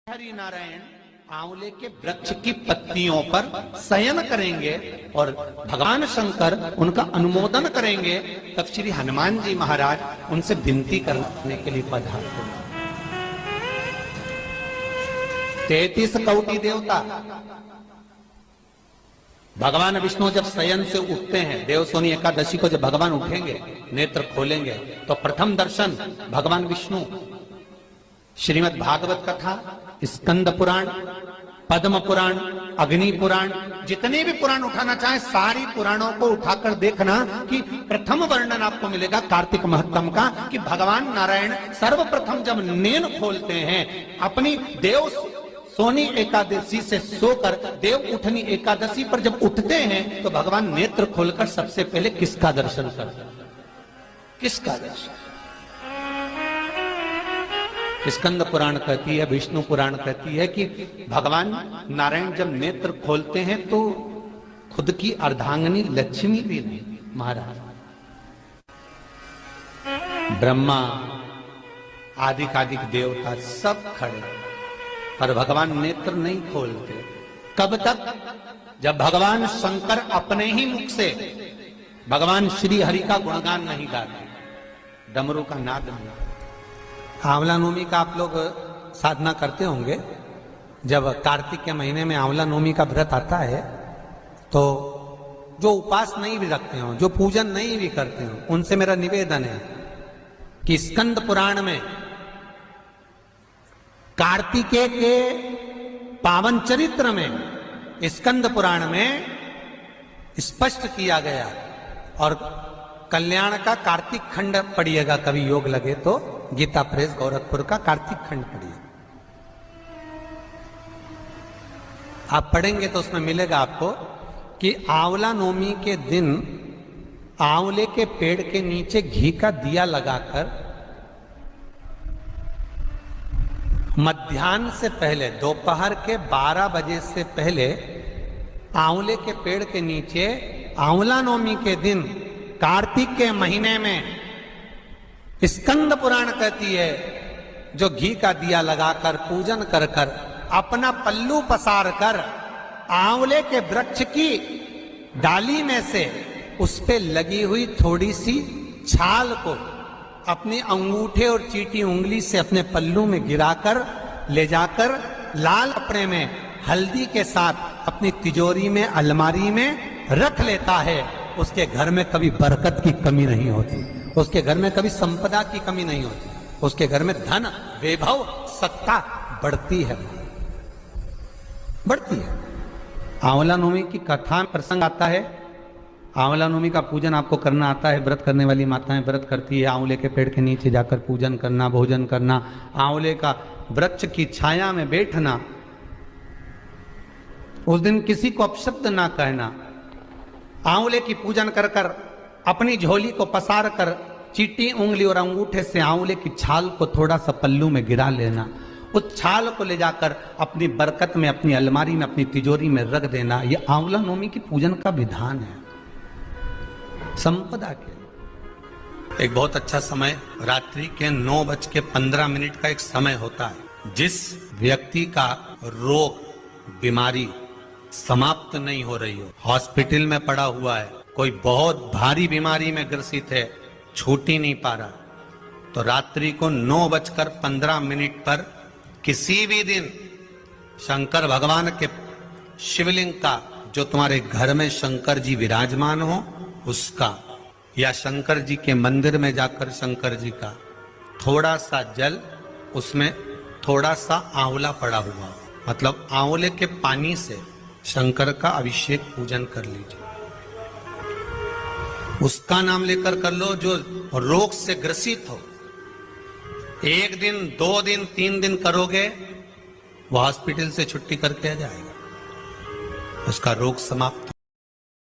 हरि नारायण आंवले के वृक्ष की पत्तियों पर शयन करेंगे और भगवान शंकर उनका अनुमोदन करेंगे। तब श्री हनुमान जी महाराज उनसे विनती करने के लिए पधारते। 33 कोटि देवता भगवान विष्णु जब शयन से उठते हैं, देवसोनी एकादशी को जब भगवान उठेंगे, नेत्र खोलेंगे, तो प्रथम दर्शन भगवान विष्णु। श्रीमद् भागवत कथा, स्कंद पुराण, पद्म पुराण, अग्नि पुराण, जितने भी पुराण उठाना चाहे सारी पुराणों को उठाकर देखना कि प्रथम वर्णन आपको मिलेगा कार्तिक महत्तम का कि भगवान नारायण सर्वप्रथम जब नेन खोलते हैं, अपनी देव सोनी एकादशी से सोकर देव उठनी एकादशी पर जब उठते हैं तो भगवान नेत्र खोलकर सबसे पहले किसका दर्शन करते हैं? किसका दर्शन? स्कंद पुराण कहती है, विष्णु पुराण कहती है कि भगवान नारायण जब नेत्र खोलते हैं तो खुद की अर्धांगिनी लक्ष्मी भी नहीं, महाराज ब्रह्मा आदिकादिक देवता सब खड़े, पर भगवान नेत्र नहीं खोलते। कब तक? जब भगवान शंकर अपने ही मुख से भगवान श्री हरि का गुणगान नहीं गाते, डमरू का नाद नहीं। आंवला नवमी का आप लोग साधना करते होंगे। जब कार्तिक के महीने में आंवला नवमी का व्रत आता है तो जो उपास नहीं भी रखते हो, जो पूजन नहीं भी करते हो, उनसे मेरा निवेदन है कि स्कंद पुराण में कार्तिकेय के पावन चरित्र में स्कंद पुराण में स्पष्ट किया गया, और कल्याण का कार्तिक खंड पढ़िएगा, कभी योग लगे तो गीता प्रेस गोरखपुर का कार्तिक खंड पढ़िए। आप पढ़ेंगे तो उसमें मिलेगा आपको कि आंवला नवमी के दिन आंवले के पेड़ के नीचे घी का दिया लगाकर मध्याह्न से पहले, दोपहर के 12 बजे से पहले आंवले के पेड़ के नीचे आंवला नवमी के दिन कार्तिक के महीने में स्कंद पुराण कहती है, जो घी का दिया लगाकर पूजन कर कर अपना पल्लू पसार कर आंवले के वृक्ष की डाली में से उस पे लगी हुई थोड़ी सी छाल को अपने अंगूठे और चीटी उंगली से अपने पल्लू में गिराकर ले जाकर लाल कपड़े में हल्दी के साथ अपनी तिजोरी में, अलमारी में रख लेता है। उसके घर में कभी बरकत की कमी नहीं होती, उसके घर में कभी संपदा की कमी नहीं होती, उसके घर में धन, वैभव, सत्ता बढ़ती है, बढ़ती है। आंवला नवमी की कथा में प्रसंग आता है। आंवला नवमी का पूजन आपको करना आता है। व्रत करने वाली माताएं व्रत करती है, आंवले के पेड़ के नीचे जाकर पूजन करना, भोजन करना, आंवले का वृक्ष की छाया में बैठना, उस दिन किसी को अपशब्द ना कहना, आंवले की पूजन कर कर अपनी झोली को पसार कर चीटी उंगली और अंगूठे से आंवले की छाल को थोड़ा सा पल्लू में गिरा लेना, उस छाल को ले जाकर अपनी बरकत में, अपनी अलमारी में, अपनी तिजोरी में रख देना। यह आंवला नवमी की पूजन का विधान है, संपदा के। एक बहुत अच्छा समय रात्रि के 9:15 का एक समय होता है, जिस व्यक्ति का रोग, बीमारी समाप्त नहीं हो रही हो, हॉस्पिटल में पड़ा हुआ है, कोई बहुत भारी बीमारी में ग्रसित है, छूट ही नहीं पा रहा, तो रात्रि को 9:15 पर किसी भी दिन शंकर भगवान के शिवलिंग का, जो तुम्हारे घर में शंकर जी विराजमान हो उसका, या शंकर जी के मंदिर में जाकर शंकर जी का थोड़ा सा जल, उसमें थोड़ा सा आंवला पड़ा हुआ, मतलब आंवले के पानी से शंकर का अभिषेक पूजन कर लीजिए। उसका नाम लेकर कर लो जो रोग से ग्रसित हो। 1 दिन, 2 दिन, 3 दिन करोगे, वो हॉस्पिटल से छुट्टी करके आ जाएगा, उसका रोग समाप्त